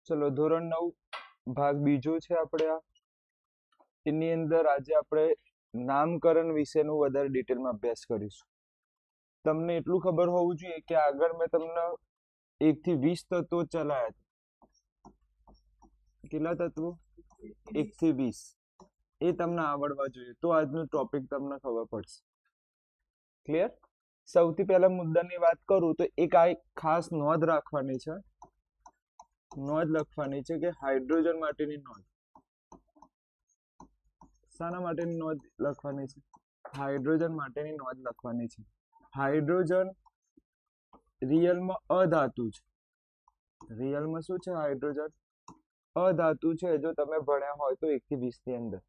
ચલો ધોરણ 9 ભાગ બીજો છે આપણે આ. એની અંદર આજે આપણે નામકરણ વિશેનું વધારે ડિટેલમાં અભ્યાસ કરીશું. તમને એટલું ખબર હોવું જોઈએ કે આગળ મેં તમને 1 થી 20 તત્વો ચલાયા હતા. કેટલા તત્વો? 1 થી 20. એ તમને આવડવા જોઈએ તો આજનું ટોપિક તમને ખબર પડશે. ક્લિયર? સૌથી પહેલા મુદ્દાની વાત કરું તો એક આ ખાસ નોંધ રાખવાની છે. નોંધ લખવાની છે કે હાઇડ્રોજન માટેની નોંધ. શાના માટેની નોંધ લખવાની છે? હાઇડ્રોજન માટેની નોંધ લખવાની છે. હાઇડ્રોજન રિયલમાં અધાતુ છે. રિયલમાં શું છે? હાઇડ્રોજન અધાતુ છે. જો તમે ભણ્યા હોય તો 1 થી 20 ની અંદર.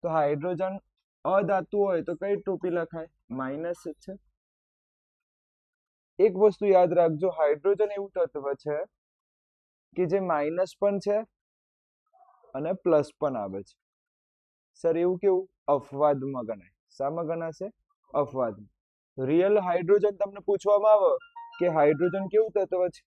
તો હાઇડ્રોજન અધાતુ હોય તો કઈ ટોપી લખાય? માઇનસ છે. એક વસ્તુ યાદ રાખજો, હાઇડ્રોજન એવું તત્વ છે કે જે માઇનસ પણ છે અને પ્લસ પણ આવે છે. સર એવું કેવું? અપવાદમાં ગણાય. શામાં ગણાશે? અપવાદમાં. રિયલ હાઇડ્રોજન તમને પૂછવામાં આવે કે હાઇડ્રોજન કેવું તત્વ છે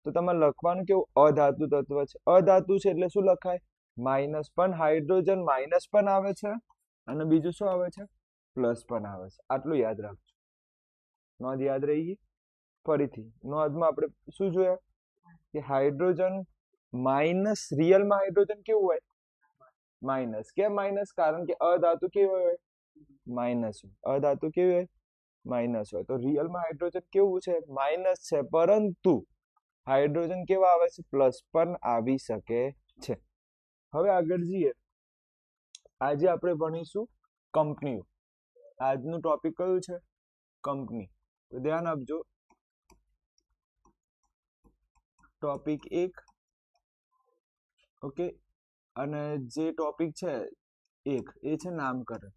તો તમારે લખવાનું કેવું? અધાતુ તત્વ છે. અધાતુ છે એટલે શું લખાય? માઇનસ. પણ હાઇડ્રોજન માઇનસ પણ આવે છે અને બીજું શું આવે છે? પ્લસ પણ આવે છે. આટલું યાદ રાખજો. નોંધ યાદ રહી ગઈ? ફરીથી નોંધમાં આપણે શું જોયા કે હાઇડ્રોજન માઇનસ, રિયલમાં હાઇડ્રોજન કેવું હોય? માઇનસ. કેમ માઇનસ? કારણ કે અધાતુ કેવું હોય? માઇનસ હોય. અધાતુ કેવી હોય? માઇનસ હોય. તો રિયલમાં હાઇડ્રોજન કેવું છે? માઇનસ છે. પરંતુ હાઇડ્રોજન કેવા આવે છે? પ્લસ પણ આવી શકે છે. હવે આગળ જઈએ. આજે આપણે ભણીશું કંપનીઓ. આજનું ટોપિક કયું છે? કંપની. તો ધ્યાન આપજો. ટોપિક 1. ઓકે. અને જે ટોપિક છે 1 એ છે નામકરણ.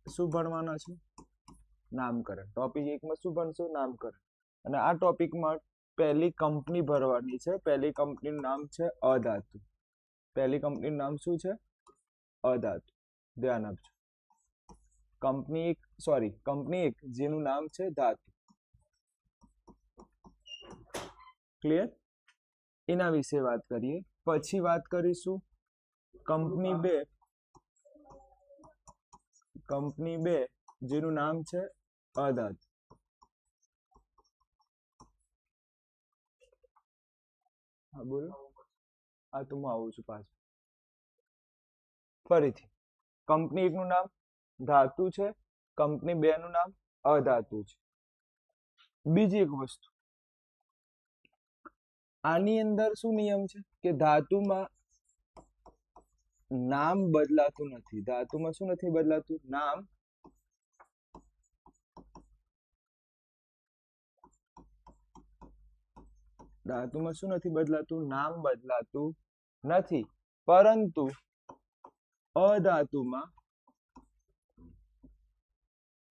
શું ભણવાના છે? નામકરણ. ટોપિક 1 માં શું ભણશું? નામકરણ. અને આ ટોપિકમાં પહેલી કંપની ભરવાની છે. પહેલી કંપનીનું નામ છે અધાતુ. પહેલી કંપનીનું નામ શું છે? અધાતુ. ધ્યાન આપજો. કંપની 1 જેનું નામ છે ધાતુ. ક્લિયર? એના વિશે વાત કરીએ. પછી વાત કરીશું કંપની 2. કંપની 2 જેનું નામ છે અધાતુ. હા બોલો. હા તો હું આવું છું પાછું. ફરીથી કંપની 1 નું નામ ધાતુ છે. કંપની 2 નું નામ અધાતુ છે. બીજી એક વસ્તુ, આની અંદર શું નિયમ છે કે ધાતુમાં નામ બદલાતું નથી. ધાતુમાં શું નથી બદલાતું? નામ. ધાતુમાં શું નથી બદલાતું? નામ બદલાતું નથી. પરંતુ અધાતુમાં,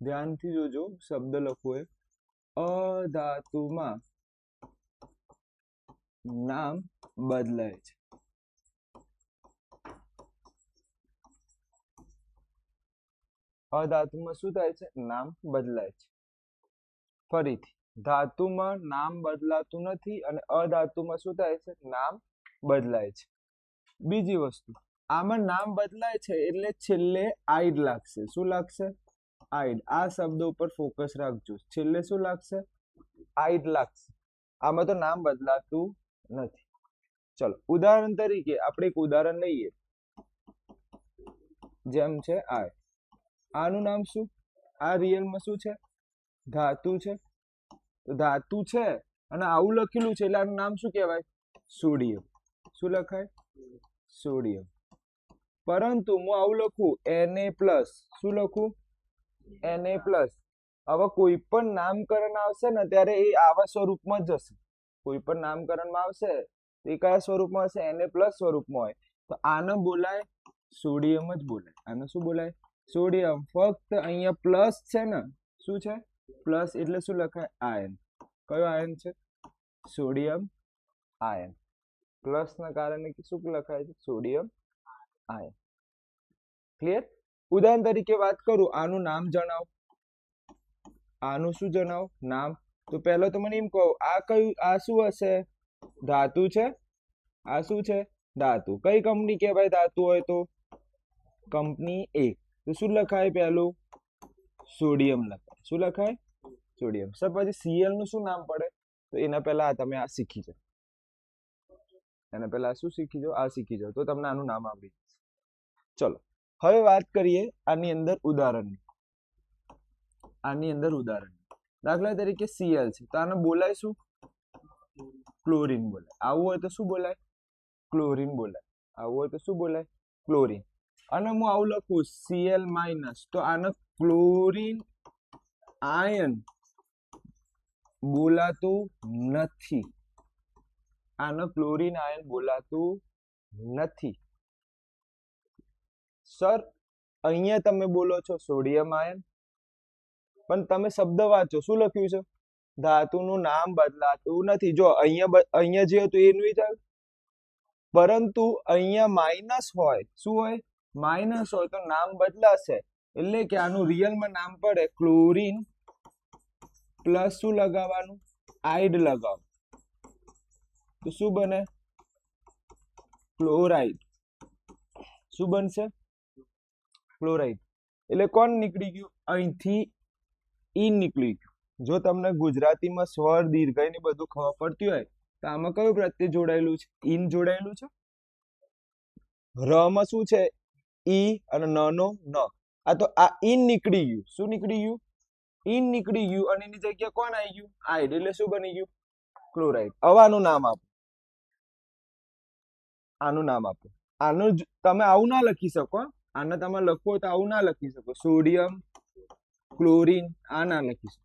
ધ્યાનથી જોજો શબ્દ લખવો એ, અધાતુમાં નામ બદલાય છે. અધાતુમાં શું થાય છે? નામ બદલાય છે. ફરીથી, ધાતુમાં નામ બદલાતું નથી અને અધાતુમાં શું થાય છે? નામ બદલાય છે. બીજી વસ્તુ, આમાં નામ બદલાય છે એટલે છેલ્લે આઈડ લાગશે. શું લાગશે? આઈડ. આ શબ્દ ઉપર ફોકસ રાખજો. છેલ્લે શું લાગશે? આઈડ લાગશે. આમાં તો નામ બદલાતું નથી. ચલો ઉદાહરણ તરીકે આપણે એક ઉદાહરણ લઈએ. જેમ છે આ. આનું નામ શું? આ રિયલમાં શું છે? ધાતુ છે. તો ધાતુ છે અને આવું લખેલું છે એટલે આનું નામ શું કહેવાય? સોડિયમ. શું લખાય? સોડિયમ. પરંતુ હું આવું લખું Na+. શું લખું? Na+. હવે કોઈ પણ નામકરણ આવશે ને ત્યારે એ આવા સ્વરૂપમાં જ હશે. કોઈ પણ નામકરણમાં આવશે એ કયા સ્વરૂપમાં હશે? Na+ સ્વરૂપમાં હોય. તો આને બોલાય સોડિયમ જ બોલાય. આને શું બોલાય? સોડિયમ. ફક્ત અહીંયા પ્લસ છે ને. શું છે? પ્લસ એટલે શું લખાય? આયન. કયો આયન છે? Sodium ion. પ્લસ ના કારણે શું લખાય છે? Sodium ion. ક્લિયર? ઉદાહરણ તરીકે વાત કરું. આનું નામ જણાવો. આનું શું જણાવો? નામ. તો પહેલો તો મને એમ કહો, આ કયું? આ શું હશે? ધાતુ છે, આ શું છે ધાતુ. કઈ કંપની કહેવાય ધાતુ હોય તો? Company A. તો શું લખાય પહેલું? સોડિયમ લખાય. શું લખાય? સોડિયમ. સર પછી Cl નું શું નામ પડે? તો એના પહેલા તમે આ શીખી જાઓ. એના પહેલા શું શીખી જાઓ? આ શીખી જાઓ તો તમને આનું નામ આવડી જશે. ચલો હવે વાત કરીએ આની અંદર ઉદાહરણની. આની અંદર ઉદાહરણ, દાખલા તરીકે Cl છે તો આને બોલાય શું? ક્લોરીન બોલાય. આવું હોય તો શું બોલાય? ક્લોરીન બોલાય. આવું હોય તો શું બોલાય? ક્લોરીન. અને હું આવું લખું Cl માઇનસ તો આને ક્લોરીન આયન બોલાતું નથી. આને ક્લોરીન આયન બોલાતું નથી. સર અહીંયા તમે બોલો છો સોડિયમ આયન, પણ તમે શબ્દ વાંચો શું લખ્યું છે? ધાતુનું નામ બદલાતું નથી. જો અહીંયા જે હતું એનું ચાલ, પરંતુ અહીંયા માઇનસ હોય. શું હોય? માઇનસ હોય તો નામ બદલાશે. એટલે કે આનું રિયલમાં નામ પડે ક્લોરીન પ્લસ શું લગાવવાનું? આઇડ લગાવ. તો શું બને? ક્લોરાઇડ. શું બનશે? ક્લોરાઇડ. એટલે કોણ નીકળી ગયું? અહીંથી ઈન નીકળી ગયું. જો તમને ગુજરાતીમાં સ્વર દીર્ઘ ને બધું ખબર પડતી હોય તો આમાં કયું પ્રત્યય જોડાયેલું છે? ઈન જોડાયેલું છે. ર માં શું છે? ઈ અને ન નો ન. આ તો આ ઈન નીકળી ગયું. શું નીકળી ગયું? ઈન નીકળી ગયું અને એની જગ્યાએ કોણ આવી ગયું? આઇડ. એટલે શું બની ગયું? ક્લોરાઇડ. હવે આનું નામ આપો. આનું નામ આપો. આનું તમે આવું ના લખી શકો. આને તમે લખો તો આવું ના લખી શકો. સોડિયમ ક્લોરીન આ ના લખી શકો.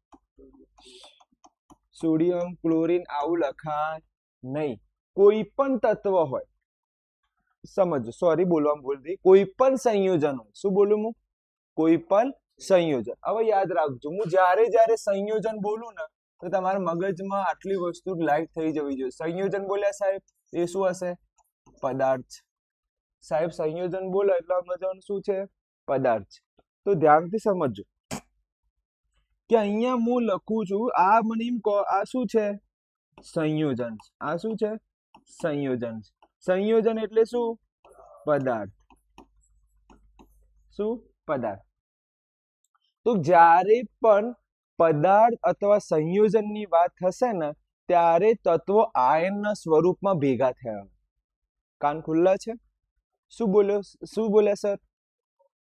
સોડિયમ ક્લોરીન આવું લખાય નહીં. કોઈ પણ તત્વ હોય, સમજો, સોરી બોલવામાં ભૂલ થઈ, કોઈ પણ સંયોજન હોય. શું બોલું હું? કોઈ પણ સંયોજન. હવે યાદ રાખજો, હું જ્યારે સંયોજન બોલું ને તો તમારા મગજમાં આટલી વસ્તુ લાઈટ થઈ જવી જોઈએ. સંયોજન બોલ્યા સાહેબ એ શું હશે? પદાર્થ. સાહેબ સંયોજન બોલો એટલે સમજવાનું શું છે? પદાર્થ. તો ધ્યાનથી સમજજો કે અહીંયા હું લખું છું, આ મને એમ કહો આ શું છે? સંયોજન. આ શું છે? સંયોજન. સંયોજન એટલે શું? પદાર્થ. શું? પદાર્થ. તો જ્યારે પણ પદાર્થ અથવા સંયોજનની વાત થશે ને ત્યારે તત્વો આયનના સ્વરૂપમાં ભેગા થયા. કાન ખુલ્લા છે? શું બોલ્યા સર?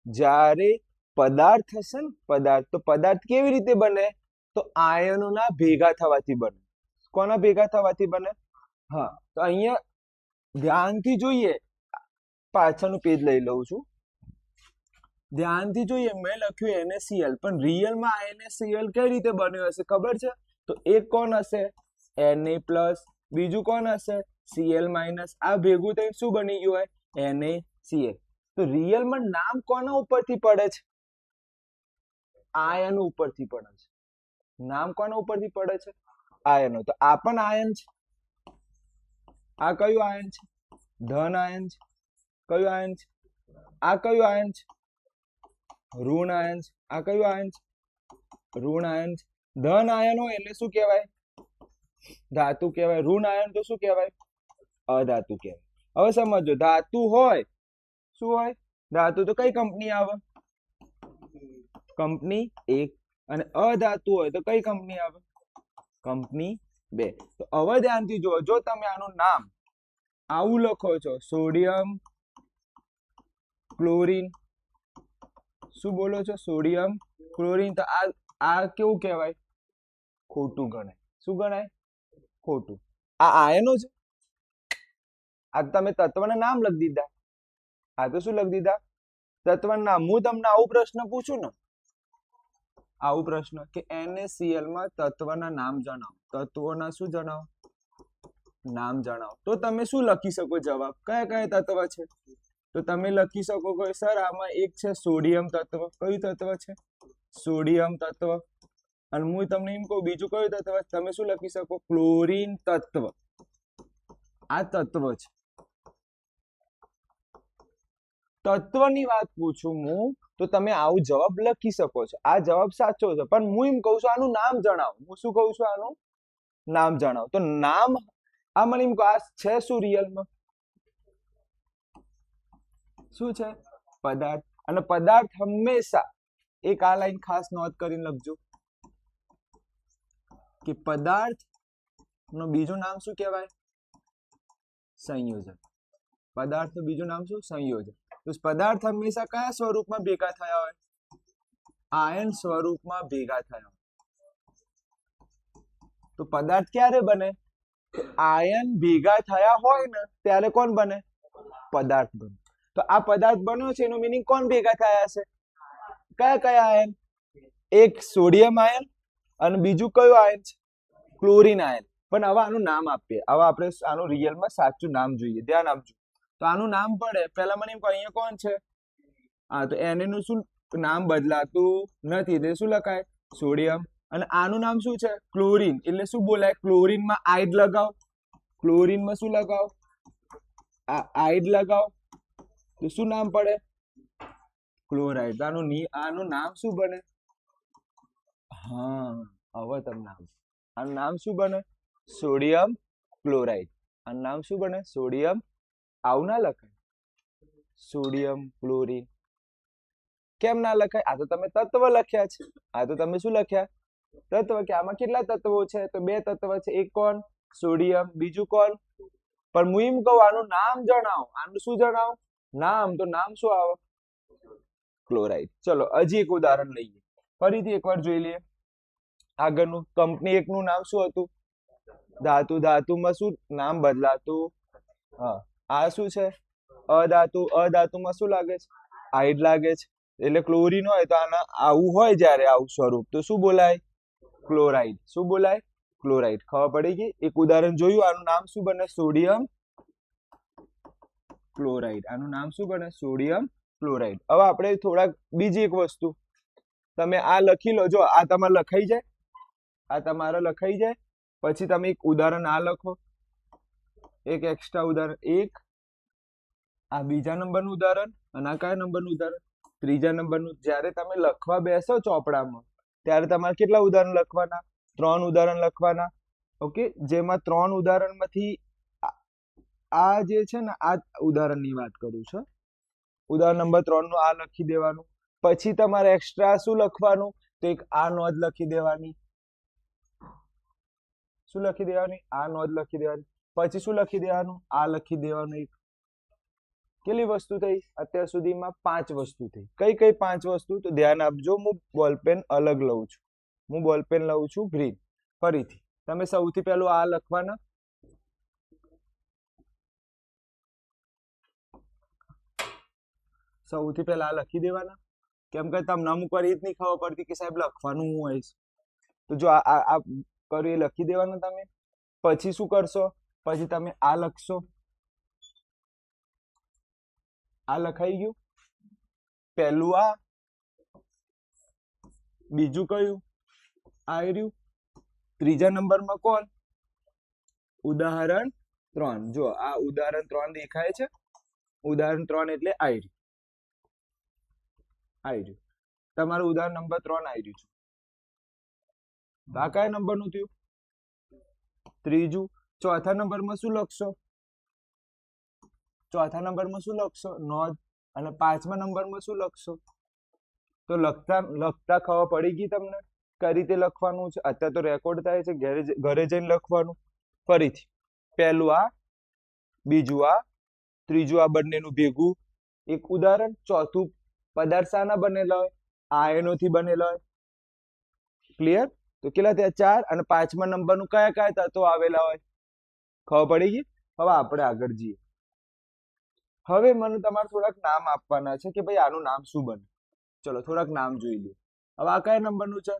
જ્યારે પદાર્થ હશે ને પદાર્થ, તો પદાર્થ કેવી રીતે બને? તો આયનોના ભેગા થવાથી બને. કોના ભેગા થવાથી બને? હા, તો અહીંયા ધ્યાનથી જોઈએ. પાછળનું પેજ લઈ લઉં છું. ધ્યાનથી જોઈએ, મેં લખ્યું NaCl, પણ રિયલમાં NaCl કઈ રીતે બન્યું હશે ખબર છે? તો એક કોણ હશે? Na+, બીજું કોણ હશે? Cl-. આ ભેગું થઈને શું બની ગયું હોય? NaCl. તો રિયલમાં નામ કોના ઉપરથી પડે છે? આયનો ઉપરથી પડે છે. નામ કોના ઉપરથી પડે છે? આયનો. તો આ પણ આયન છે. આ કયું આયન છે? ધન આયન છે. કયું આયન છે? આ કયું આયન છે? ઋણ આયન છે. આ કયું આયન છે? ઋણ આયન છે. ધન આયન હોય એટલે શું કહેવાય? ધાતુ કહેવાય. ઋણ આયન તો શું કહેવાય? અધાતુ કહેવાય. હવે સમજો, ધાતુ હોય શું હોય? ધાતુ તો કઈ કંપની આવે? કંપની 1. અને અધાતુ હોય તો કઈ કંપની આવે? કંપની 2. તો હવે ધ્યાનથી જુઓ, જો તમે આનું નામ આવું લખો છો સોડિયમ ક્લોરીન, શું બોલો છો? Sodium chlorine. તો આ કેવું કહેવાય? ખોટું ગણાય. શું ગણાય? ખોટું. આ આયનો છે. આ તમે તત્વના નામ લખી દીધા. આ તો શું લખી દીધા? તત્વના નામ. હું તમને આવું પ્રશ્ન પૂછું ને, આવું પ્રશ્ન કે NaCl માં તત્વના નામ જણાવો. તત્વોના શું જણાવો? નામ જણાવો. તો તમે શું લખી શકો જવાબ? કયા કયા તત્વ છે? તો તમે લખી શકો કે સર આમાં એક છે સોડિયમ તત્વ. કયું તત્વ છે? સોડિયમ તત્વ. અને હું તમને એમ કહું બીજું કયું તત્વ? તમે શું લખી શકો? ક્લોરીન તત્વ. આ તત્વ છે. તત્વની વાત પૂછું હું તો તમે આવું જવાબ લખી શકો છો. આ જવાબ સાચો છે, પણ હું એમ કહું છું આનું નામ જણાવો. હું શું કહું છું? આનું નામ જણાવો. તો નામ આ મને એમ કહો, આ છે શું રિયલમાં? શું છે? પદાર્થ. અને પદાર્થ હંમેશા, એક આ લાઈન ખાસ નોંધ કરીને લખજો કે પદાર્થ નું બીજું નામ શું કહેવાય? સંયોજન. પદાર્થ નું બીજું નામ શું? સંયોજન. તો પદાર્થ હંમેશા કયા સ્વરૂપમાં ભેગા થયા હોય? આયન સ્વરૂપમાં ભેગા થયા હોય. તો પદાર્થ ક્યારે બને? આયન ભેગા થયા હોય ને ત્યારે કોણ બને? પદાર્થ બને. તો આ પદાર્થ બન્યો છે એનો મીનિંગ કોણ ભેગા થયા છે? કયા કયા આયન? એક સોડિયમ આયન અને બીજું કયું આયન છે? Chlorine ion. પણ હવે આનું નામ આપીએ. હવે આપણે આનું રિયલમાં સાચું નામ જોઈએ. ધ્યાન આપજો. તો આનું નામ પડે પહેલા મને એમ કહો, અહીંયા કોણ છે? હા, તો એને નું શું નામ બદલાતું નથી એટલે શું લખાય? સોડિયમ. અને આનું નામ શું છે? ક્લોરીન. એટલે શું બોલાય? ક્લોરીનમાં આઇડ લગાવ. ક્લોરીનમાં શું લગાવ? આઇડ લગાવ. તો શું નામ પડે? ક્લોરાઇડ. આનું નામ શું બને? હા, હવે તમને આનું નામ શું બને? Sodium chloride. આનું નામ શું બને? સોડિયમ. આવું ના લખાય, સોડિયમ ક્લોરીન. કેમ ના લખાય? આ તો તમે તત્વ લખ્યા છે. આ તો તમે શું લખ્યા? તત્વ. કે આમાં કેટલા તત્વો છે? તો 2 તત્વ છે. એક કોણ? સોડિયમ. બીજું કોણ? પણ હું એમ કહું આનું નામ જણાવો. આનું શું જણાવો? નામ. તો નામ શું આવે? ક્લોરાઇડ. ચલો હજી એક ઉદાહરણ લઈએ. ફરીથી એકવાર જોઈ લઈએ. આગળનું કંપની એકનું નામ શું હતું? ધાતુ. ધાતુમાં શું નામ બદલાતું? હા, આ શું છે? અધાતુ. અધાતુમાં શું લાગે છે? આઇડ લાગે છે. એટલે ક્લોરીન હોય તો આના આવું હોય જ્યારે આવું સ્વરૂપ તો શું બોલાય? ક્લોરાઇડ. શું બોલાય? ક્લોરાઇડ. ખબર પડી ગઈ? એક ઉદાહરણ જોયું. આનું નામ શું બને? Sodium chloride. આનું નામ શું બને? Sodium chloride. હવે આપણે થોડાક બીજી એક વસ્તુ તમે આ લખી લો. જો આ તમારે લખાઈ જાય, આ તમારે લખાઈ જાય. પછી તમે એક ઉદાહરણ આ લખો, એક એક્સ્ટ્રા ઉદાહરણ. એક આ બીજા નંબરનું ઉદાહરણ અને આ કયા નંબરનું ઉદાહરણ? ત્રીજા નંબરનું. જ્યારે તમે લખવા બેસો ચોપડામાં ત્યારે તમારે કેટલા ઉદાહરણ લખવાના? 3 ઉદાહરણ લખવાના. ઓકે, જેમાં 3 ઉદાહરણમાંથી આ જે છે ને આ ઉદાહરણની વાત કરું છું. ઉદાહરણ નંબર 3 નું આ લખી દેવાનું. પછી તમારે એક્સ્ટ્રા શું લખવાનું? તો એક આ નોંધ લખી દેવાની. શું લખી દેવાની? આ નોંધ લખી દેવાની. પછી શું લખી દેવાનું? આ લખી દેવાનું. એક કેટલી વસ્તુ થઈ અત્યાર સુધીમાં? 5 વસ્તુ થઈ. કઈ કઈ 5 વસ્તુ? તો ધ્યાન આપજો. હું બોલપેન અલગ લઉં છું. હું બોલપેન લઉં છું ગ્રીન. ફરીથી તમે સૌથી પહેલું આ લખવાના. સૌથી પહેલા આ લખી દેવાના. કેમ કે તમને અમુક વાર એ જ નહીં ખબર પડતી કે સાહેબ લખવાનું હું હોય. તો જો આ કર્યું એ લખી દેવાનું તમે. પછી શું કરશો? પછી તમે આ લખશો. આ લખાઈ ગયું. પહેલું આ, બીજું કયું? આ રહ્યું. ત્રીજા નંબરમાં કોણ? ઉદાહરણ 3. જો આ ઉદાહરણ 3 દેખાય છે. ઉદાહરણ 3 એટલે આ રહ્યું. આ રહ્યું તમારું ઉદાહરણ નંબર 3 આવી રહ્યું છે. આ કયા નંબરનું થયું? ત્રીજું. ચોથા નંબરમાં શું લખશો? ચોથા નંબરમાં શું લખશો? નોંધ. અને 5મા નંબરમાં શું લખશો? તો લખતા ખબર પડી ગઈ તમને કઈ રીતે લખવાનું છે? અત્યારે તો રેકોર્ડ થાય છે, ઘરે જઈને લખવાનું. ફરીથી પહેલું આ, બીજું આ, ત્રીજું આ બંનેનું ભેગું એક ઉદાહરણ. ચોથું પદાર્થ શાના બનેલા હોય? આયનોથી બનેલા હોય. ક્લિયર? તો કેટલા થયા? 4. અને 5મા નંબરનું કયા કયા તત્વો આવેલા હોય? ખબર પડી ગઈ? હવે આપણે આગળ જઈએ. હવે મને તમારે થોડાક નામ આપવાના છે કે ભાઈ આનું નામ શું બને. ચલો થોડાક નામ જોઈ લો. હવે આ કયા નંબરનું છે?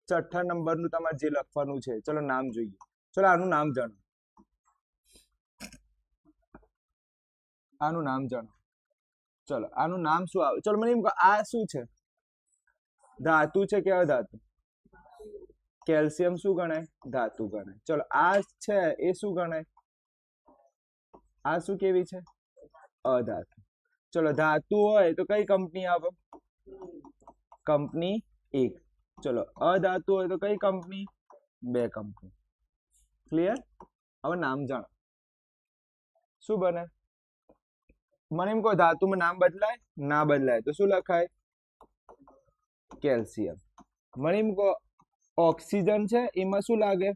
6થા નંબરનું તમારે જે લખવાનું છે. ચલો નામ જોઈએ. ચલો આનું નામ જાણો. આનું નામ જાણો. ચલો આનું નામ શું આવે? ચલો મને એમ કહો, આ શું છે? ધાતુ છે કે અધાતુ? કેલ્શિયમ શું ગણાય? ધાતુ ગણાય. ચલો આ છે એ શું ગણાય? આ શું કેવી છે? અધાતુ. ચલો ધાતુ હોય તો કઈ કંપની આવે? કંપની 1. ચલો અધાતુ હોય તો કઈ કંપની? 2 કંપની. ક્લિયર? હવે નામ જાણો શું બને મને એમ કહો ધાતુમાં નામ બદલાય ના બદલાય તો શું લખાય કેલ્શિયમ મને એમ કહો ઓક્સિજન છે એમાં શું લાગે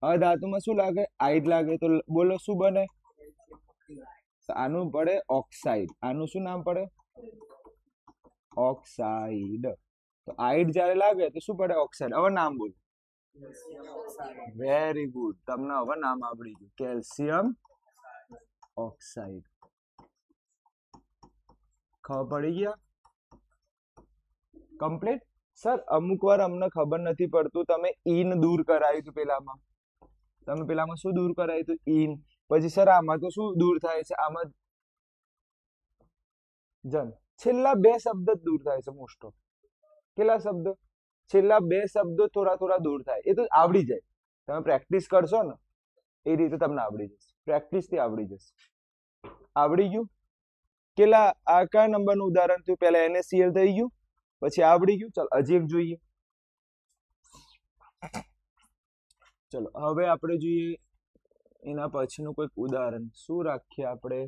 અધાતુમાં શું લાગે આઈડ લાગે તો બોલો શું બને આનું પડે ઓક્સાઇડ આનું શું નામ પડે ઓક્સાઇડ તો આઈડ જ્યારે લાગે તો શું પડે ઓક્સાઇડ હવે નામ બોલો વેરી ગુડ તમને હવે નામ આવડી ગયું કેલ્શિયમ ઓક્સાઇડ ખબર પડી ગયા કમ્પ્લીટ સર અમુક વાર અમને ખબર નથી પડતું તમે ઇન દૂર કરાયું હતું પેલામાં તમે પેલામાં શું દૂર કરાયું હતું ઇન પછી સર આમાં તો શું દૂર થાય છે આમાં જન છેલ્લા બે શબ્દ જ દૂર થાય છે મોસ્ટ ઓફ કેટલા શબ્દો છેલ્લા બે શબ્દો થોડા થોડા દૂર થાય એ તો આવડી જાય તમે પ્રેક્ટિસ કરશો ને એ રીતે તમને આવડી જશે પ્રેક્ટિસ થી આવડી જશે આવડી ગયું કેટલા આ કયા નંબરનું ઉદાહરણ થયું પહેલા NaCl થઈ ગયું પછી આવડી ગયું ચાલ હજી એક જોઈએ ચલો હવે આપણે જોઈએ એના પછીનું કોઈક ઉદાહરણ શું રાખીએ આપણે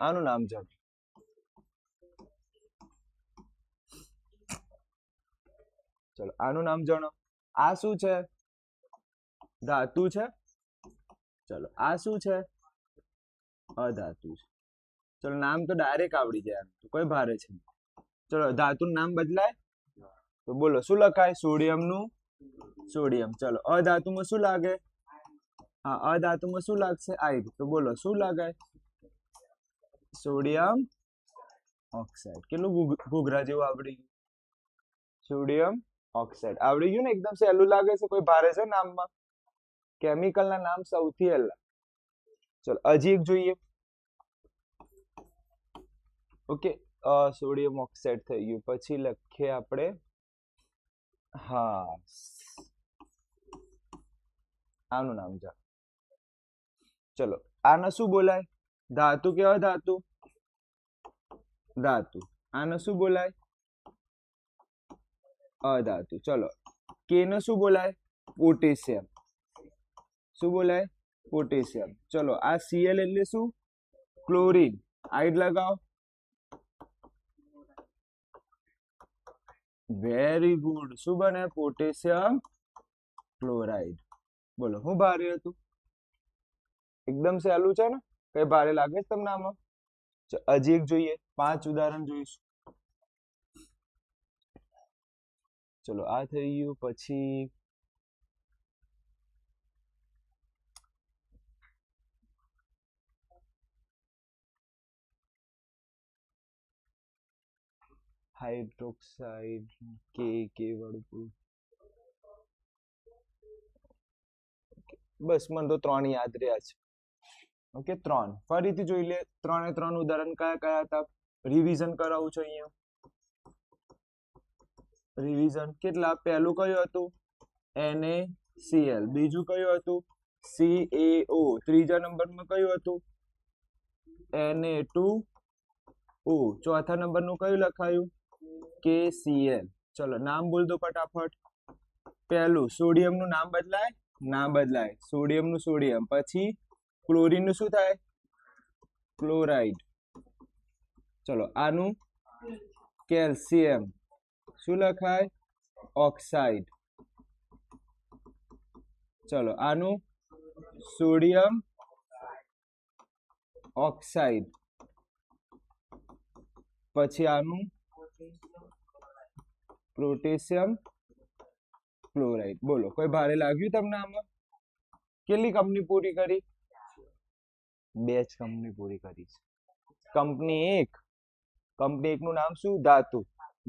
આનું નામ જાણો ચલો આનું નામ જાણો આ શું છે ધાતુ છે ચલો આ શું છે અધાતુ છે ચલો નામ તો ડાયરેક્ટ આવડી જાય તો કોઈ ભારે છે ચલો ધાતુનું નામ બદલાય તો બોલો શું લખાય સોડિયમ નું સોડિયમ ચલો અધાતુમાં શું લાગે હા અધાતુમાં શું લાગશે આઈડ તો બોલો શું લાગાય સોડિયમ ઓક્સાઇડ કેટલું ઘૂઘરા જેવું આવડી ગયું સોડિયમ ઓક્સાઇડ આવડી ગયું ને એકદમ સહેલું લાગે છે કોઈ ભારે છે નામમાં કેમિકલ ના નામ સૌથી પહેલા ચલો હજી એક જોઈએ ઓકે સોડિયમ ઓક્સાઇડ થઈ ગયું પછી લખીએ આપણે હા આનું નામ જાણો ચલો આને શું બોલાય ધાતુ કેવા ધાતુ ધાતુ આને શું બોલાય અધાતુ ચલો કે ને શું બોલાય પોટેશિયમ શું બોલાય પોટેશિયમ ચલો આ Cl એટલે શું ક્લોરીન આઈડ લગાવો વેરી ગુડ શું બને પોટેશિયમ ક્લોરાઇડ બોલો હું ભારે હતું એકદમ સહેલું છે ને કઈ ભારે લાગે છે તમને આમાં હજી એક જોઈએ 5 ઉદાહરણ જોઈશું ચલો આ થઈ ગયું પછી હાઇડ્રોક્સાઇડ કે વાળું બસ મને તો 3 યાદ રહ્યા છે ઓકે 3 ફરીથી જોઈ લે 3 3 ઉદાહરણ કયા કયા હતા રિવિઝન કરાવું છું અહીંયા રિવિઝન કેટલા પહેલું કયું હતું NaCl બીજું કયું હતું CaO ત્રીજા નંબરમાં કયું હતું Na2O ચોથા નંબરનું કયું લખાયું KCl ચલો નામ બોલ દો ફટાફટ પહેલું સોડિયમ નું નામ બદલાય ના બદલાય સોડિયમ નું સોડિયમ પછી ક્લોરીન નું શું થાય ક્લોરાઇડ ચલો આનું કેલ્શિયમ શું લખાય ઓક્સાઇડ ચલો આનું સોડિયમ ઓક્સાઇડ પછી આનું પોટેશિયમ ક્લોરાઇડ બોલો કોઈ ભારે લાગ્યું તમને આમાં કેટલી કંપની પૂરી કરી 2 જ કંપની પૂરી કરી છે કંપની 1 નું નામ શું ધાતુ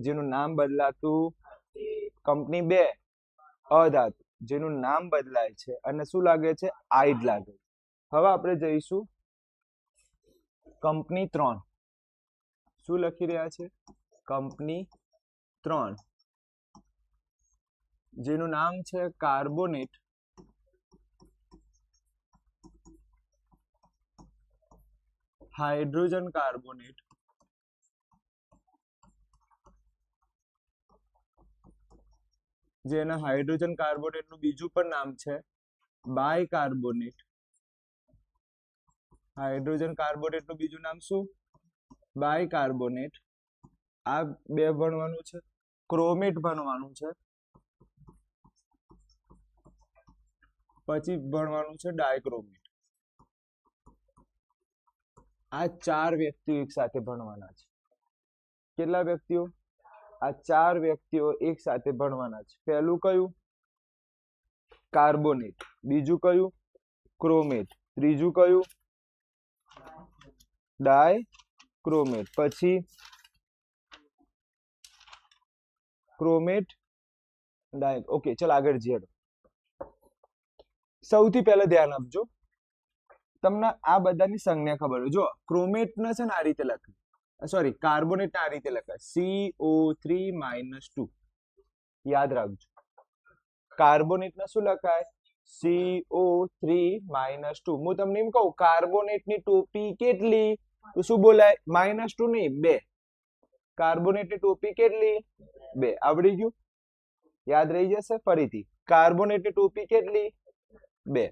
જેનું નામ બદલાતું કંપની 2 અધાતુ જેનું નામ બદલાય છે અને શું લાગે છે આઈડ લાગે છે હવે આપણે જઈશું કંપની 3 શું લખી રહ્યા છે કંપની 3 જેનું નામ છે કાર્બોનેટ હાઇડ્રોજન કાર્બોનેટ જેના હાઇડ્રોજન કાર્બોનેટનું બીજું પણ નામ છે બાયકાર્બોનેટ. હાઇડ્રોજન કાર્બોનેટનું બીજું નામ શું? બાયકાર્બોનેટ. આ બે ભણવાનું છે. ક્રોમેટ ભણવાનું છે. પછી ભણવાનું છે ડાયક્રોમેટ. આ 4 વ્યક્તિઓ એક સાથે ભણવાના છે. કેટલા વ્યક્તિઓ? આ 4 વ્યક્તિઓ એક સાથે ભણવાના છે. પહેલું કયું? કાર્બોનેટ. બીજું કયું? ક્રોમેટ. ત્રીજું કયું? ડાયક્રોમેટ. પછી ક્રોમેટ, ડાય. ઓકે, ચલ આગળ જઈએ. સૌથી પહેલા ધ્યાન આપજો, તમને આ બધાની સંજ્ઞા ખબર હોય. જો ક્રોમેટ ને છે ને આ રીતે લખાય, સોરી કાર્બોનેટ આ રીતે લખાય CO3-2. યાદ રાખજો. કાર્બોનેટ ને શું લખાય? CO3-2. હું તમને એમ કહું કાર્બોનેટ ની ટોપી કેટલી? તો શું બોલાય? -2 નહીં, 2. કાર્બોનેટ ની ટોપી કેટલી? 2. આવડી ગયું? યાદ રહી જશે. ફરીથી કાર્બોનેટ ની ટોપી કેટલી? 2.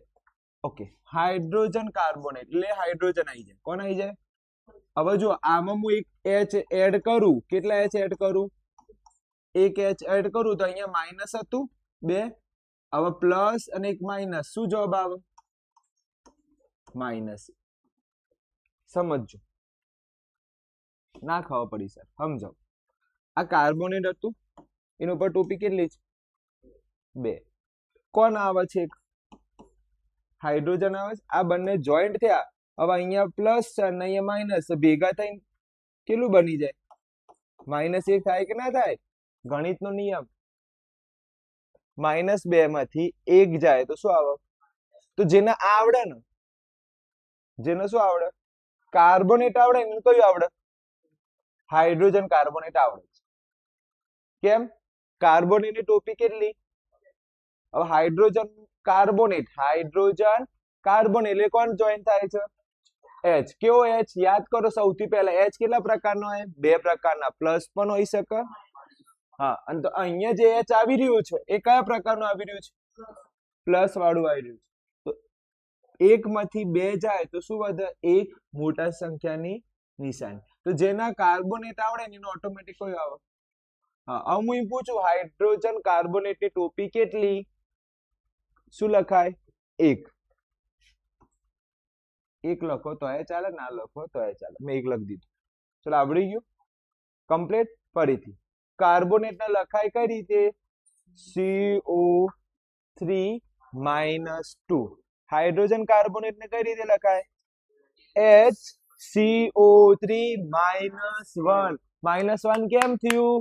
ઓકે. હાઇડ્રોજન કાર્બોનેટ એટલે હાઇડ્રોજન આવી જાય. કોણ આવી જાય? હવે જો આમાં હું એક H એડ કરું. કેટલા H એડ કરું? એક H એડ કરું તો અહીંયા માઇનસ હતું 2. હવે પ્લસ અને એક માઇનસ. શું જવાબ આવે? માઇનસ. સમજજો. ના ખબર પડી સર, સમજાવ. આ કાર્બોનેટ હતું, એના ઉપર ટોપી કેટલી છે? 2. કોણ આવે છે? હાઇડ્રોજન આવે છે. આ બંને જોઈન્ટ થયા. હવે અહીંયા પ્લસ છે અને અહીંયા માઇનસ. ભેગા થઈને કેટલું બની જાય? -1 થાય કે ના થાય? ગણિતનો નિયમ. -2 માંથી 1 જાય તો શું આવે? તો જેને આવડે ને, જેને શું આવડે? કાર્બોનેટ આવડે ને કયું આવડે? હાઇડ્રોજન કાર્બોનેટ આવડે છે. કેમ? કાર્બોનેટ ની ટોપી કેટલી? હવે હાઇડ્રોજન કાર્બોનેટ, હાઇડ્રોજન કાર્બોનેટ એટલે કોણ જોઈન થાય છે? H. કેવો H? યાદ કરો સૌથી પહેલા H કેટલા પ્રકારનો હોય? 2 પ્રકારના. પ્લસ પણ હોઈ શકે. હા, અને તો અહીંયા જે H આવી રહ્યું છે એ કયા પ્રકારનું આવી રહ્યું છે? પ્લસ વાળું આવી રહ્યું છે. તો 1 માંથી 2 જાય તો શું વધે? 1 મોટા સંખ્યાની નિશાની. તો જેના કાર્બોનેટ આવડે ને એનો ઓટોમેટિક કયો આવે? હા, હવે હું એમ પૂછું હાઇડ્રોજન કાર્બોનેટ ની ટોપી કેટલી? શું લખાય? 1. 1 લખો તો ચાલે, ના લખો તો ચાલે. મેં 1 લખી દીધું. ચલો, આવડી ગયું? કમ્પ્લીટ. ફરીથી કાર્બોનેટ ને લખાય કઈ રીતે? CO3-2. હાઇડ્રોજન કાર્બોનેટ ને કઈ રીતે લખાય? HCO3-1. -1 કેમ થયું?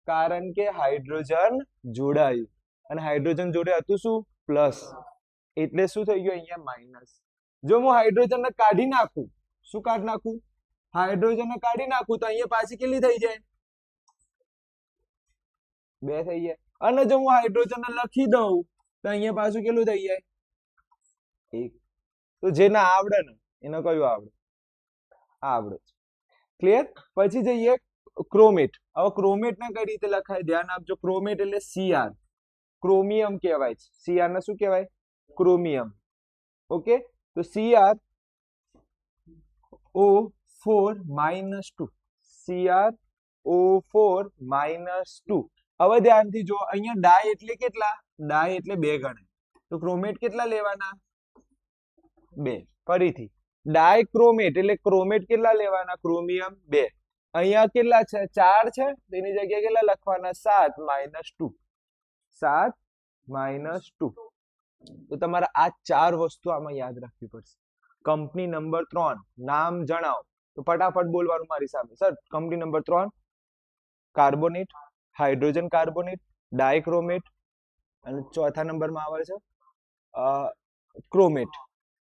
કારણ કે હાઇડ્રોજન જોડાયું અને હાઇડ્રોજન જોડે હતું શું? પ્લસ. એટલે શું થઈ ગયું? અહીંયા માઇનસ. જો હું હાઇડ્રોજન ને કાઢી નાખું, શું કાઢી નાખું? હાઇડ્રોજન ને કાઢી નાખું તો અહીંયા પાછી કેટલી થઈ જાય? 2 થઈ જાય. અને જો હું હાઇડ્રોજન ને લખી દઉં તો અહીંયા પાછું કેટલું થઈ જાય? 1. તો જેને આવડે ને એને કયું આવડે? આવડે. ક્લિયર? પછી જઈએ ક્રોમેટ. હવે ક્રોમેટ ને કઈ રીતે લખાય? ધ્યાન આપજો. ક્રોમેટ એટલે Cr. ક્રોમિયમ કહેવાય છે. Cr ને શું કહેવાય? ક્રોમિયમ. ઓકે, તો CrO4-2. CrO4-2. હવે ધ્યાનથી જો, અહીંયા ડાય એટલે કેટલા? ડાય એટલે 2 ગણાય. તો ક્રોમેટ કેટલા લેવાના? 2. ફરીથી ડાયક્રોમેટ એટલે ક્રોમેટ કેટલા લેવાના? ક્રોમિયમ 2. અહીંયા કેટલા છે? 4 છે. તેની જગ્યાએ કેટલા લખવાના? 7-2. 7-2. તો તમારે આ 4 વસ્તુ આમાં યાદ રાખવી પડશે. કંપની નંબર 3 નામ જણાવો તો ફટાફટ બોલવાનું મારી સામે. Sir, company number 3 carbonate, hydrogen carbonate, dichromate અને ચોથા નંબરમાં આવે છે ક્રોમેટ.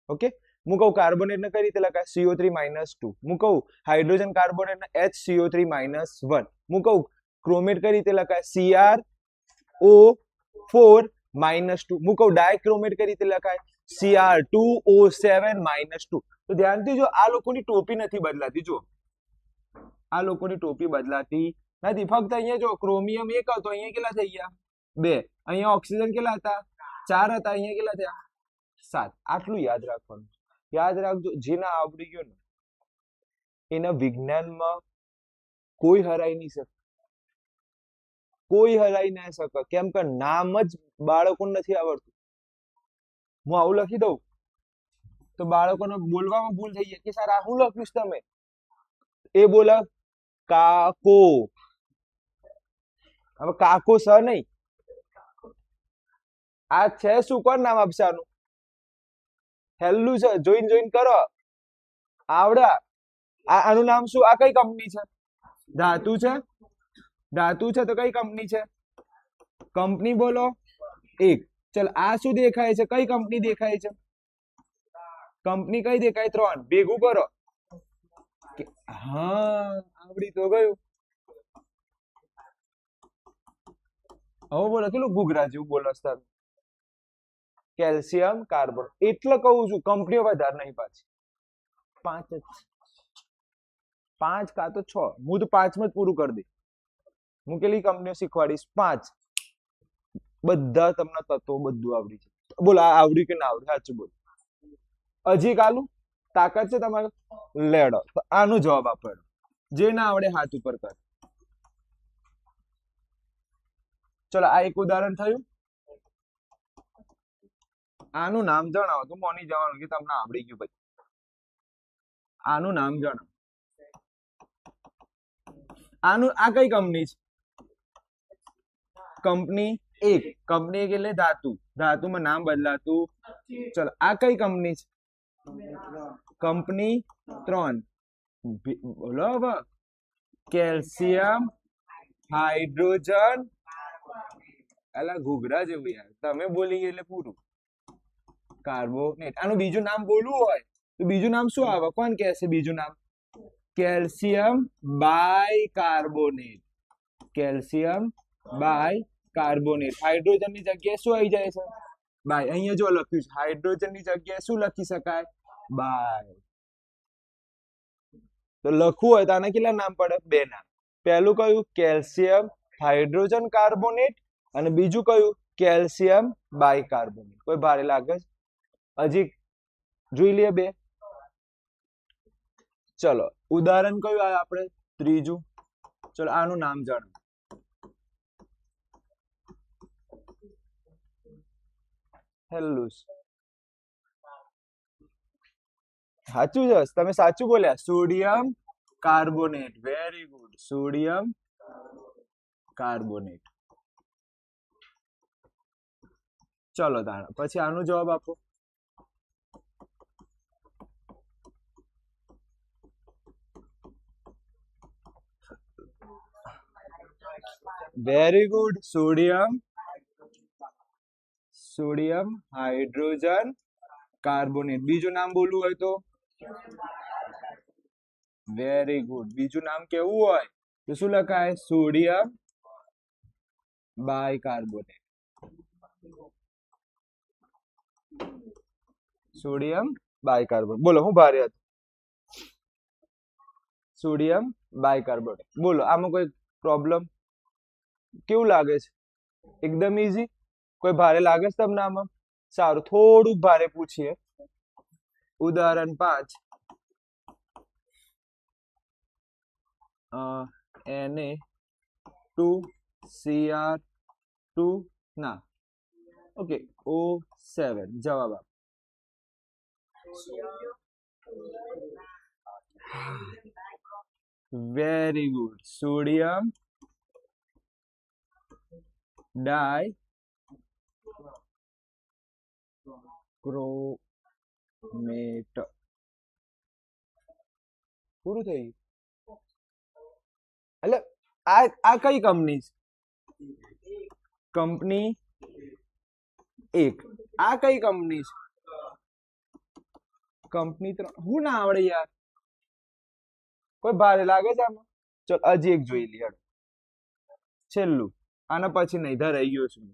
ઓકે, હું કહું કાર્બોનેટ ને કઈ રીતે લખાય? CO3-2. હું કહું હાઇડ્રોજન કાર્બોનેટ ને HCO3-1. હું કહું ક્રોમેટ કઈ રીતે લખાય? CrO4-2. હું કહું ડાયક્રોમેટ કઈ રીતે લખાય? Cr2O7-2. તો ધ્યાનથી જો, આ લોકોની ટોપી નથી બદલાતી. જો આ લોકોની ટોપી બદલાતી નથી. ફક્ત અહીંયા જો ક્રોમિયમ 1 હતો, અહીંયા કેટલા થઈ ગયા? 2 અહીંયા ઓક્સિજન કેટલા હતા 4 હતા અહીંયા કેટલા થયા 7 આટલું યાદ રાખવાનું યાદ રાખજો જેને આવડી ગયો ને એના વિજ્ઞાનમાં કોઈ હરાઈ નહીં શકે કોઈ હરાઈ ના શકે કેમ કે નામ જ બાળકોને નથી આવડતું હું આવું લખી દઉં તો બાળકોને બોલવામાં ભૂલ થઈ જાય કે સર આ હું લખ્યું છે તમે એ બોલે કાકો હવે કાકો સ નહીં આ છે શું કોણ નામ આપશે આનું હેલ્લું છે જોઈન કરો આવડા આનું નામ શું આ કઈ કંપની છે ધાતુ છે તો કઈ કંપની છે કંપની બોલો એક ચલ આ શું દેખાય છે કઈ કંપની દેખાય છે કંપની કઈ દેખાય 3 ભેગું કરો હા આવડી તો ગયું હવે બોલો કેટલું ઘૂઘરા જેવું બોલો તમે કેલ્શિયમ કાર્બન એટલે કહું છું કંપનીઓ વધારે નહીં પાછી 5 જ 5 કા તો 6 હું તો 5 માં જ પૂરું કરી દઈ હું કેટલી કંપનીઓ શીખવાડીશ 5 બધા તમને તત્વો બધું આવડી છે બોલો આ આવડ્યું કે ના આવડ્યું સાચું બોલો હજી કાલું તાકાત છે તમારે લેડો તો આનો જવાબ આપો જે ના આવડે હાથ ઉપર કર ચલો આ એક ઉદાહરણ થયું આનું નામ જણાવો તો મોની જવાનું કે તમને આવડી ગયું ભાઈ આનું નામ જણાવો આનું આ કઈ કંપની છે કંપની એક એટલે ધાતુમાં નામ બદલાતું ચલો આ કઈ કંપની છે કંપની 3 બોલો હવે કેલ્શિયમ હાઇડ્રોજન અલા ઘૂઘરા જેવું યાર તમે બોલી એટલે પૂરું કાર્બોનેટ આનું બીજું નામ બોલવું હોય તો બીજું નામ શું આવે કોણ કહેશે બીજું નામ calcium bicarbonate calcium bicarbonate hydrogen ની જગ્યાએ શું આવી જાય છે બાય અહીંયા જો લખ્યું છે હાઇડ્રોજન ની જગ્યાએ શું લખી શકાય બાય તો લખવું હોય તો આના કેટલા નામ પડે 2 નામ પહેલું કયું કેલ્શિયમ હાઇડ્રોજન કાર્બોનેટ અને બીજું કયું કેલ્શિયમ બાયકાર્બોનેટ કોઈ ભારે લાગે છે હજી જોઈ લઈએ 2 ચલો ઉદાહરણ કયું આવે આપણે ત્રીજું ચલો આનું નામ જાણો હેલ્લુસ સાચું છે તમે સાચું બોલ્યા sodium carbonate very good sodium carbonate ચલો તાણા પછી આનો જવાબ આપો very good sodium hydrogen carbonate બીજું નામ બોલવું હોય તો વેરી ગુડ બીજું નામ કેવું હોય તો શું લખાય સોડિયમ બાયકાર્બોનેટ સોડિયમ બાયકાર્બોનેટ બોલો હું ભારે હતું સોડિયમ બાયકાર્બોનેટ બોલો આમાં કોઈ પ્રોબ્લેમ કેવું લાગે છે એકદમ ઈઝી કોઈ ભારે લાગે છે તમને આમાં સારું થોડુંક ભારે પૂછીએ ઉદાહરણ 5 Na2Cr2 ના ઓકે O7 જવાબ આપ વેરી ગુડ સોડિયમ ડાય ક્રોમેટ પૂરું થઈ ગયું એટલે આ કઈ કંપની છે કંપની 1 આ કઈ કંપની છે કંપની 3 હું ના આવડે યાર કોઈ ભારે લાગે છે આમાં ચલ હજી એક જોઈ લઈએ છેલ્લું આના પછી નહીં ધરાઈ ગયો છું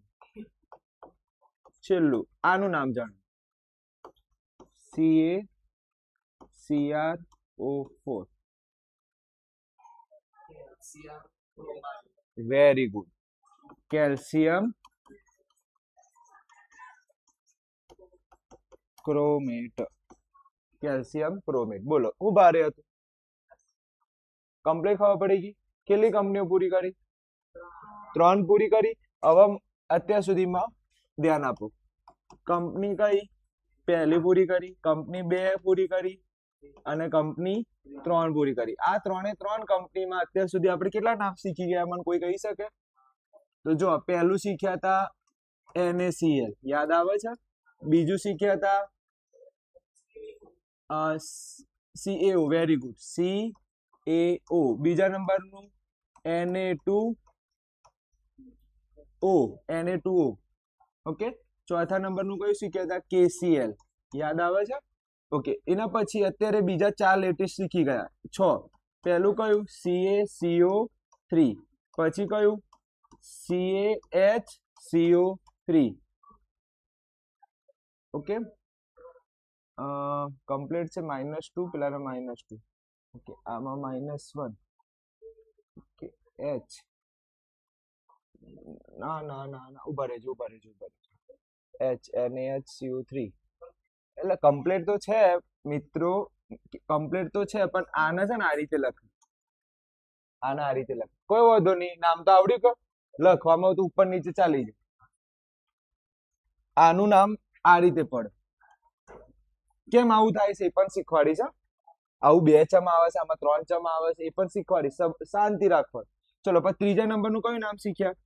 છેલ્લું આનું નામ જાણો CaCrO4 very good calcium chromate, calcium chromate. બોલો હું ભારે હતું? કમ્પ્લીટ ખબર પડી ગઈ. કેટલી કંપનીઓ પૂરી કરી? 3 પૂરી કરી. હવે અત્યાર સુધીમાં ધ્યાન આપો. કંપની કઈ પહેલી પૂરી કરી, કંપની 2 પૂરી કરી અને કંપની 3 પૂરી કરી. આ 3 કંપનીમાં અત્યાર સુધી આપણે કેટલા નામ શીખી ગયા મને કોઈ કહી શકે? તો જો પહેલું શીખ્યા હતા NaCl, યાદ આવે છે? બીજું શીખ્યા હતા CaO, વેરી ગુડ, CaO. બીજા નંબરનું Na2O, ઓકે. ચોથા નંબરનું કયું શીખ્યા હતા? KCl, યાદ આવે છે? ઓકે. એના પછી અત્યારે બીજા 4 લેટેસ્ટ શીખી ગયા. 6. પહેલું કયું? CaCO3. પછી કયું? CaHCO3. ઓકે. કમ્પ્લીટ છે. -2, પેલાના -2. ઓકે. આમાં -1. ઓકે. H, ના ઉભા રહેજો. NaHCO3. એટલે કમ્પ્લીટ તો છે મિત્રો, કમ્પ્લીટ તો છે, પણ આને છે ને આ રીતે લખ. આને આ રીતે લખ. કોઈ વાંધો નહીં, નામ તો આવડ્યું કે લખવામાં તો ઉપર નીચે ચાલી જાય. આનું નામ આ રીતે પડે. કેમ આવું થાય છે એ પણ શીખવાડીશ. આવું 2 ચમ આવે છે, આમાં 3 ચમ આવે છે, એ પણ શીખવાડીશ. શાંતિ રાખો. ચલો પછી ત્રીજા નંબરનું કયું નામ શીખ્યા?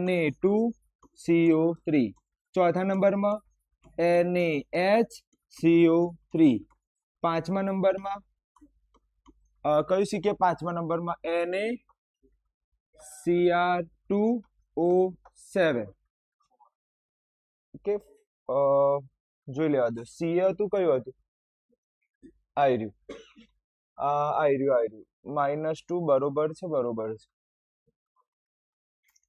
Na2CO3. ચોથા નંબરમાં NaHCO3. પાંચમા નંબરમાં કયું શીખ્યા? પાંચમા નંબરમાં NaCr2O7. ઓકે. જોઈ લેવા દો. C હતું, કયું હતું? આયર્યું. -2 બરોબર છે.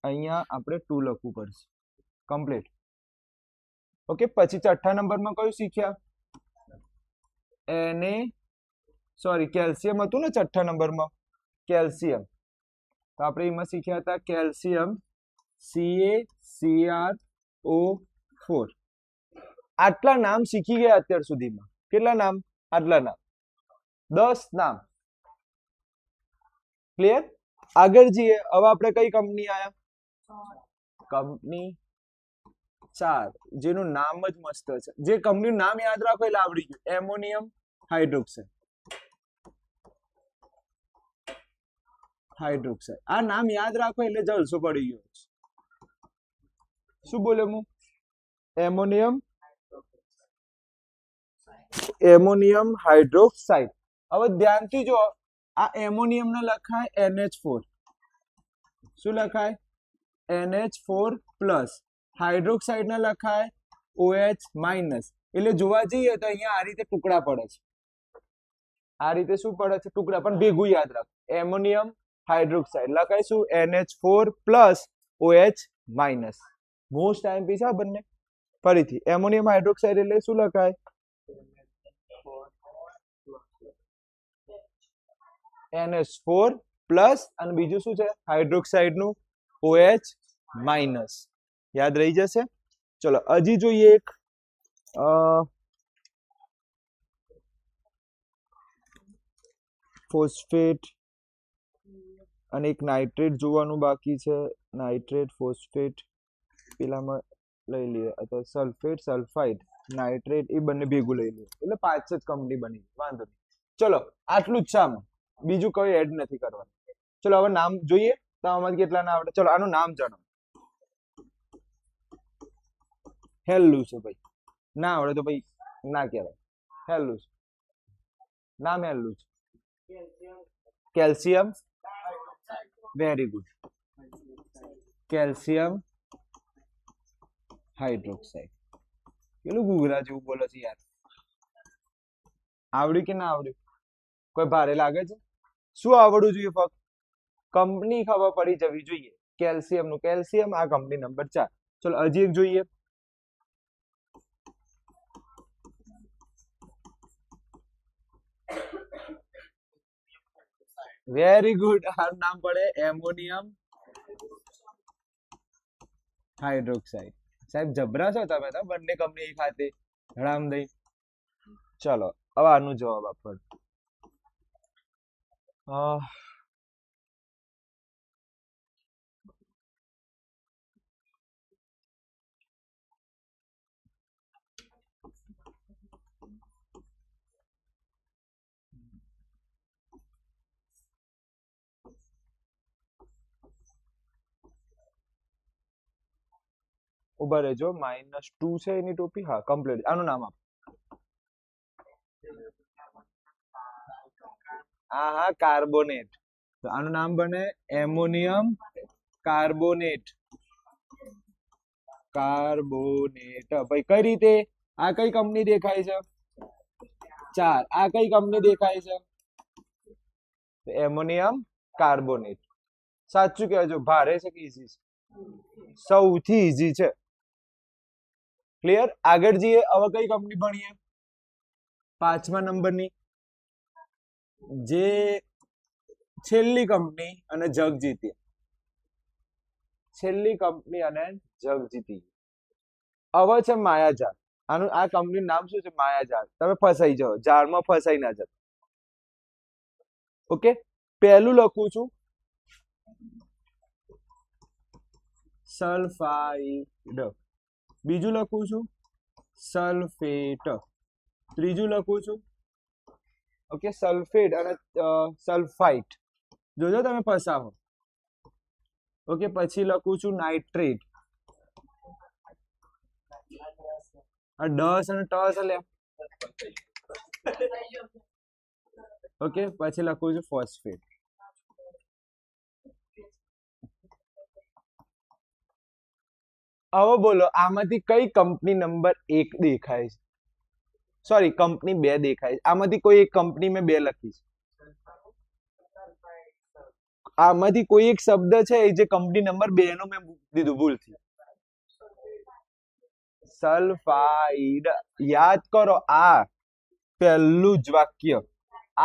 અહીંયા આપણે 2 લખવું પડશે. કમ્પ્લીટ. ઓકે. પછી છઠ્ઠા નંબરમાં કયું શીખ્યા? કેલ્શિયમ હતું ને છઠ્ઠા નંબરમાં? કેલ્શિયમ. તો આપણે એમાં શીખ્યા હતા કેલ્શિયમ CaCrO4. આટલા નામ શીખી ગયા અત્યાર સુધીમાં. કેટલા નામ? આટલા નામ, 10 નામ. ક્લિયર? આગળ જઈએ. હવે આપણે કઈ કંપની આયા? કંપની 4, જેનું નામ જ મસ્ત છે. જે કંપનીનું નામ યાદ રાખો એટલે આવડી ગયું. Ammonium hydroxide. આ નામ યાદ રાખો એટલે જલસો પડી ગયો. શું બોલે હું? Ammonium hydroxide. હવે ધ્યાનથી જો, આ એમોનિયમ ને લખાય NH4. શું લખાય? NH4+. હાઇડ્રોક્સાઇડ ને લખાય OH-. એટલે જોવા જઈએ તો અહીંયા આ રીતે ટુકડા પડે છે. આ રીતે શું પડે છે? ટુકડા. પણ ભેગું યાદ રાખો. એમોનિયમ હાઇડ્રોક્સાઇડ લખાય શું? NH4+ OH-. મોસ્ટ ટાઈમ પી છે બંને. ફરીથી એમોનિયમ હાઇડ્રોક્સાઇડ એટલે શું લખાય? NH4+ અને બીજું શું છે? હાઇડ્રોક્સાઇડ નું OH-. યાદ રહી જશે. ચલો હજી જોઈએ એક. ફોસ્ફેટ અને એક નાઇટ્રેટ જોવાનું બાકી છે. નાઇટ્રેટ, ફોસ્ફેટ પેલામાં લઈ લઈએ, અથવા સલ્ફેટ, સલ્ફાઇડ, નાઇટ્રેટ, એ બંને ભેગું લઈ લઈએ એટલે 5 જ કંપની બની. વાંધો નહીં. ચલો આટલું જ છે આમાં, બીજું કઈ એડ નથી કરવાનું. ચલો હવે નામ જોઈએ. તો આમાં કેટલા ના આવડે? ચલો આનું નામ જણાવો. હેલું છે ભાઈ. ના આવડે તો ભાઈ ના કહેવાય. હેલું છે. નામ હેલું છે. Calcium, very good. Calcium hydroxide. પેલું ગુગરા જેવું બોલે છે યાર. આવડ્યું કે ના આવડ્યું? કોઈ ભારે લાગે છે? શું આવડવું જોઈએ? ફક્ત કંપની ખબર પડી જવી જોઈએ. કેલ્શિયમ નું કેલ્શિયમ, આ કંપની નંબર 4. ચલો હજી એક જોઈએ. Very good. આ નામ પડે એમોનિયમ હાઇડ્રોક્સાઇડ. સાહેબ જબરા છો તમે તો, બંને કંપની એક હાથે. રામદઈ. ચલો હવે આનો જવાબ આપો. ઉભા રહેજો, -2 છે એની ટોપી. હા કમ્પ્લીટ. આનું નામ આપો. હા હા, કાર્બોનેટ. તો આનું નામ બને એમોનિયમ કાર્બોનેટ. કાર્બોનેટ. ભાઈ કઈ રીતે? આ કઈ કંપની દેખાય છે? 4. આ કઈ કંપની દેખાય છે? Ammonium carbonate. સાચું કહેજો, ભારે છે કે ઈઝી છે? સૌથી ઈઝી છે. ક્લિયર? આગળ જઈએ. હવે કઈ કંપની ભણીએ? 5મા નંબરની, જે છેલ્લી કંપની અને જગ જીતી. છેલ્લી કંપની અને જગ જીતી. હવે છે માયાજાળ. આનું આ કંપનીનું નામ શું છે? માયાજાળ. તમે ફસાઈ જાઓ, જાળમાં ફસાઈ ના જાઓ. ઓકે, પહેલું લખું છું સલ્ફાઇડ, બીજું લખું છું સલ્ફેટ, ત્રીજું લખું છું ઓકે સલ્ફેટ અને સલ્ફાઇટ. જોજો તમે ફસાવો. ઓકે, પછી લખું છું નાઇટ્રેટ. ડસ અને ટસ લે. ઓકે, પછી લખું છું ફોસ્ફેટ. હવે બોલો, આમાંથી કઈ કંપની નંબર 1 દેખાય છે? સોરી, કંપની 2 દેખાય છે. આમાંથી કોઈ એક કંપની મેં 2 લખી છે. આમાંથી કોઈ એક શબ્દ છે જે કંપની નંબર 2 નો મેં દીધું ભૂલથી. સલ્ફાઇડ. યાદ કરો, આ પહેલું જ વાક્ય.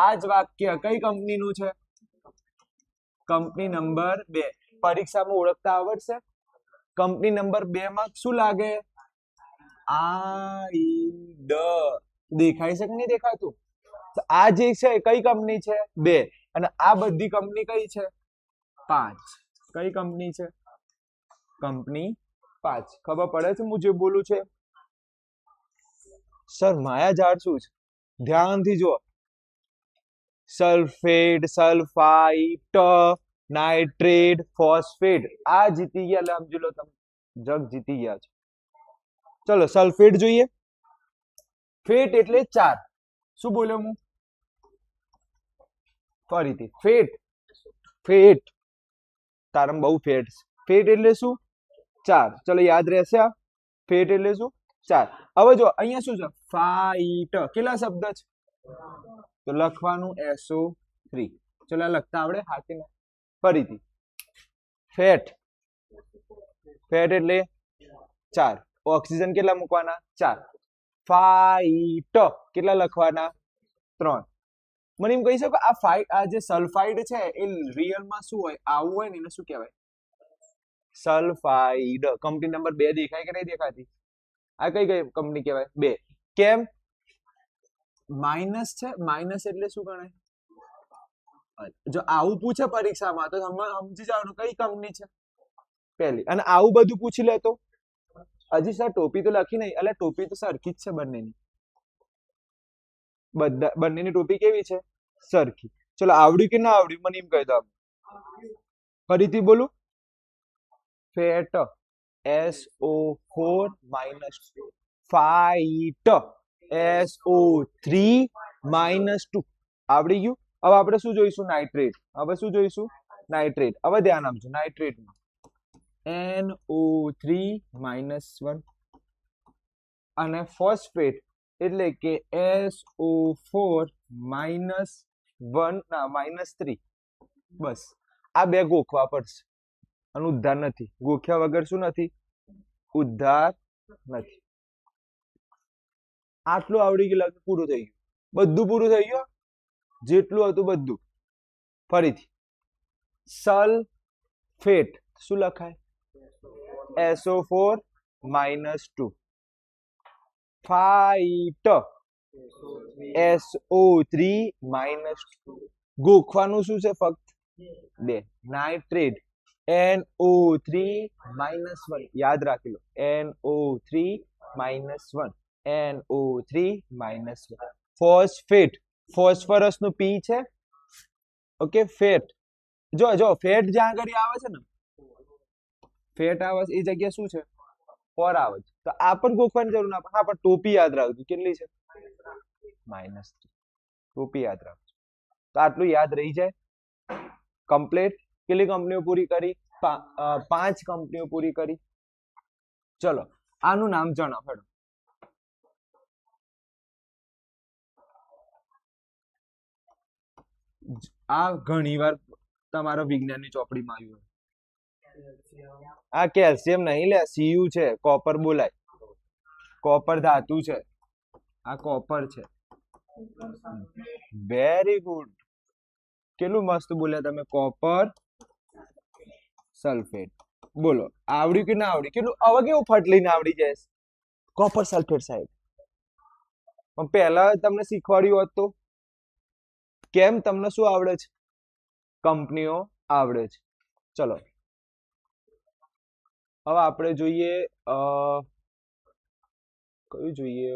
આ જ વાક્ય કઈ કંપનીનું છે? Company number 2. પરીક્ષામાં ઓળખતા આવડશે? કંપની નંબર 2 માં શું લાગે? આઈડ. દેખાય છે કે નહીં દેખાતું? આ જે છે કઈ કંપની છે? 2. અને આ બધી કંપની કઈ છે? 5. કઈ કંપની છે? કંપની 5. ખબર પડે છે હું જે બોલું છે? સર માયાજાળ શું છે? ધ્યાનથી જુઓ. Sulphate, sulphite, nitrate, phosphate. આ જીતી ગયા. એટલે સમજી લો તમે જગ જીતી ગયા છો. ચલો સલ્ફેટ જોઈએ. ફેટ એટલે 4. શું બોલ્યો હું? ફરીથી ફેટ. ફેટ. તારમ બહુ ફેટ. ફેટ એટલે શું? 4. ચલો યાદ રહેશે આ. ફેટ એટલે શું? 4. હવે જો અહીંયા શું છે? ફાઇટ. કેટલા શબ્દ છે? તો લખવાનું SO3. ચલો લખતા આવડે? હાથી ને ફરીથી ફેટ. ફેટ એટલે 4. ઓક્સિજન કેટલા મૂકવાના? 4. ફાઇટ કેટલા લખવાના? 3. મને એમ કહી શકો આ જે સલ્ફાઇડ છે એ રિયલમાં શું હોય? આવું હોય ને એને શું કહેવાય? સલ્ફાઇડ. કંપની નંબર 2 દેખાય કે નહીં દેખાતી? આ કઈ કઈ કંપની કહેવાય? 2. કેમ? માઇનસ છે. માઇનસ એટલે શું ગણાય? જો આવું પૂછે પરીક્ષામાં તો સમજી જવાનું કઈ કંપની છે પહેલી. અને આવું બધું પૂછી લે તો હજી સર ટોપી તો લખી નહીં. એટલે ટોપી તો સરખી જ છે બંનેની. બંનેની ટોપી કેવી છે? સરખી. ચલો આવડ્યું કે ના આવડ્યું મને એમ કહી દો. ફરીથી બોલું. Fat SO4 - fight SO3 -2. આવડી ગયું. હવે આપણે શું જોઈશું? નાઇટ્રેટ. હવે શું જોઈશું? નાઇટ્રેટ. હવે ધ્યાન આપજો નાઇટ્રેટમાં. NO3 -1 અને ફોસ્ફેટ એટલે કે SO4 -1 ના -3. બસ આ 2 ગોખવા પડશે. અને ઉદ્ધાર નથી. ગોખ્યા વગર શું નથી? ઉદ્ધાર નથી. આટલું આવડી ગયું. પૂરું થઈ ગયું. બધું પૂરું થઈ ગયું. જેટલું હતું બધું. ફરીથી સલ્ફેટ શું લખાય? SO4 -2. ફાઇટ SO3 માઇનસ ગોખવાનું શું છે ફક્ત બે નાઇટ્રેટ NO3 -1 યાદ રાખી લો NO3 -1 NO3 -1 ફોસ્ફેટ ફોસ્ફરસ નું P છે ઓકે ફેટ જો જો ફેટ જ્યાં આગળ આવે છે ને ફેટ આવે એ જગ્યા શું છે ફોર આવે છે તો આ પણ ગોખવાની જરૂર ના હા પણ ટોપી યાદ રાખજો કેટલી છે -3 ટોપી યાદ રાખજો તો આટલું યાદ રહી જાય કમ્પ્લીટ કેટલી કંપનીઓ પૂરી કરી 5 કંપનીઓ પૂરી કરી ચલો આનું નામ જણાવો હેડો આ ઘણીવાર તમારા વિજ્ઞાનની ચોપડીમાં આવ્યું આ કેલ્શિયમ નહીં લે Cu છે કોપર બોલાય કોપર ધાતુ છે આ કોપર છે વેરી ગુડ કેટલું મસ્ત બોલ્યા તમે કોપર સલ્ફેટ બોલો આવડ્યું કે ના આવડ્યું કેટલું હવે કેવું ફટ લઈને આવડી જાય કોપર સલ્ફેટ સાહેબ પણ પહેલા તમને શીખવાડ્યું હોત તો કેમ તમને શું આવડે છે કંપનીઓ આવડે છે ચલો હવે આપણે જોઈએ કયું જોઈએ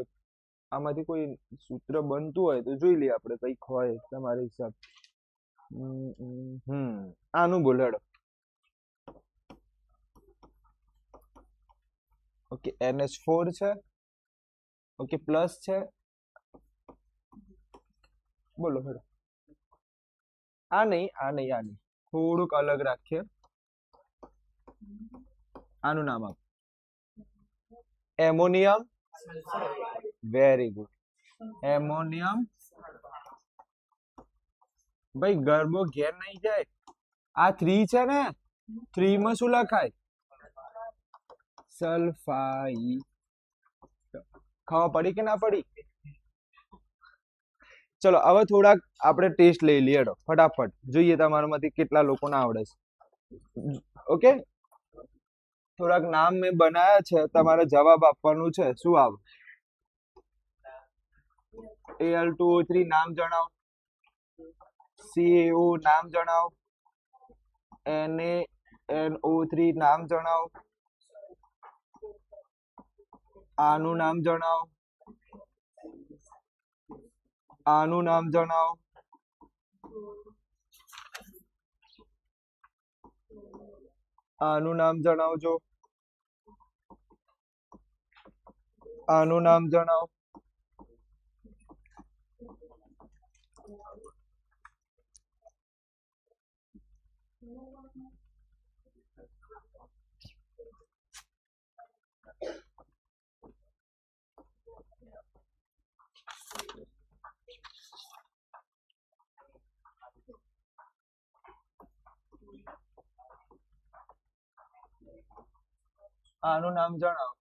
આમાંથી કોઈ સૂત્ર બનતું હોય તો જોઈ લઈએ આપણે કંઈક હોય તમારા હિસાબ આનું બોલાડો ઓકે NH4 છે ઓકે પ્લસ છે બોલો હેડો આ નહીં થોડુંક અલગ રાખીએ આનું નામ આપ એમોનિયમ વેરી ગુડ એમોનિયમ ભાઈ ગરબો ઘેર નહીં જાય આ 3 છે ને 3 માં શું લખાય સલ્ફાઈ ખાવા પડી કે ના પડી ચલો હવે થોડાક આપણે ટેસ્ટ લઈ લઈએ ફટાફટ જોઈએ તમારામાંથી કેટલા લોકોને આવડે છે ઓકે થોડાક નામ મેં બનાયા છે તમારે જવાબ આપવાનું છે શું આવે Al2O3 નામ જણાવો CaO નામ જણાવો NaNO3 નામ જણાવો આનું નામ જણાવો આનું નામ જણાવો આનું નામ જણાવજો આનું નામ જણાવો આનું નામ જણાવો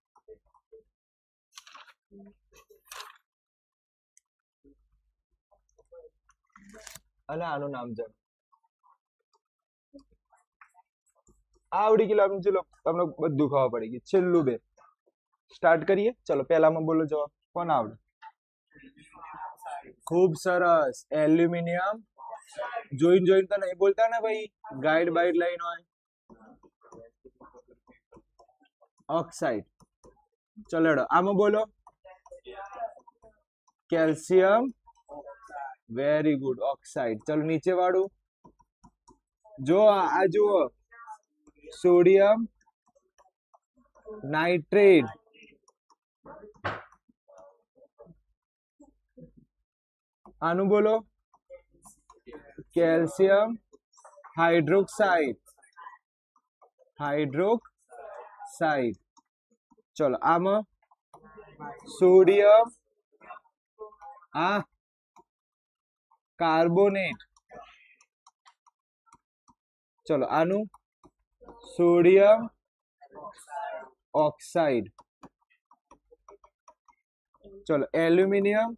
અને આનું નામ જણાવો આવડી ગયેલું ચલો તમને બધું ખબર પડી ગઈ છેલ્લું બે સ્ટાર્ટ કરીએ ચલો પહેલામાં બોલો જવાબ કોણ આવડે ખૂબ સરસ એલ્યુમિનિયમ જોઈને તો નહીં બોલતા ને ભાઈ ગાઈડ બાઈડ લાઈન હોય ઓક્સાઇડ ચલો આમાં બોલો કેલ્શિયમ વેરી ગુડ ઓક્સાઇડ ચલો નીચે વાળું જો આ જુઓ સોડિયમ નાઇટ્રેટ આનું બોલો કેલ્શિયમ હાઇડ્રોક્સાઇડ ચલો આમાં સોડિયમ કાર્બોનેટ ચલો આનું સોડિયમ ઓક્સાઇડ ચલો aluminium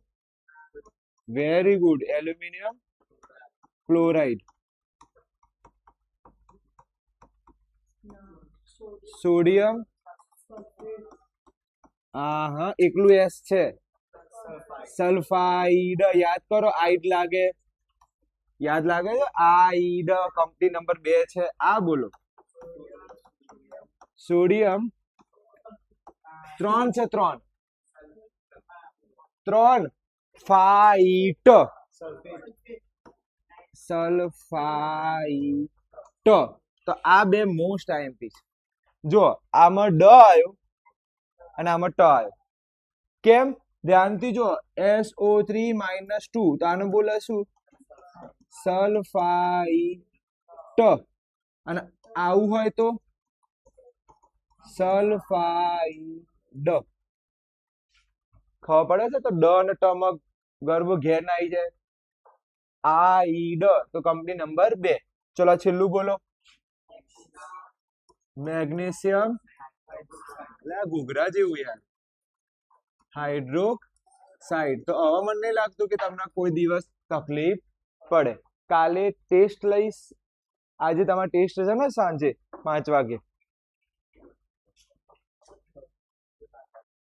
very good aluminium chloride sodium હા એકલું એસ છે. સલ્ફાઇડ યાદ કરો, આઈડ લાગે, યાદ લાગે છે આઈડ. કંપની નંબર 2 છે આ, બોલો. સોડિયમ 3 છે, 3 ફાઇટ, સલ્ફાઇટ. તો આ બે મોસ્ટ આઈએમપી છે. જો આમાં ડ આવ્યો અને આમાં ટ આવ્યો. કેમ? ધ્યાનથી જો, SO3 - 2, તો આને બોલે શું? સલ્ફાઇટ. અને આવું હોય તો સલ્ફાઇડ. ખબર પડે છે? તો ડ અને ટ માં ગર્ભ ઘેર ના આવી જાય. આઈડ તો કંપની નંબર 2. ચલો છેલ્લું બોલો. મેગ્નેશિયમ, ઘૂઘરા જેવું યાર, હાઇડ્રોક્સાઇડ. તો હવે મને નહીં લાગતું કે તમને કોઈ દિવસ તકલીફ પડે. કાલે ટેસ્ટ લઈશ. આજે તમારો ટેસ્ટ છે ને સાંજે 5 વાગે.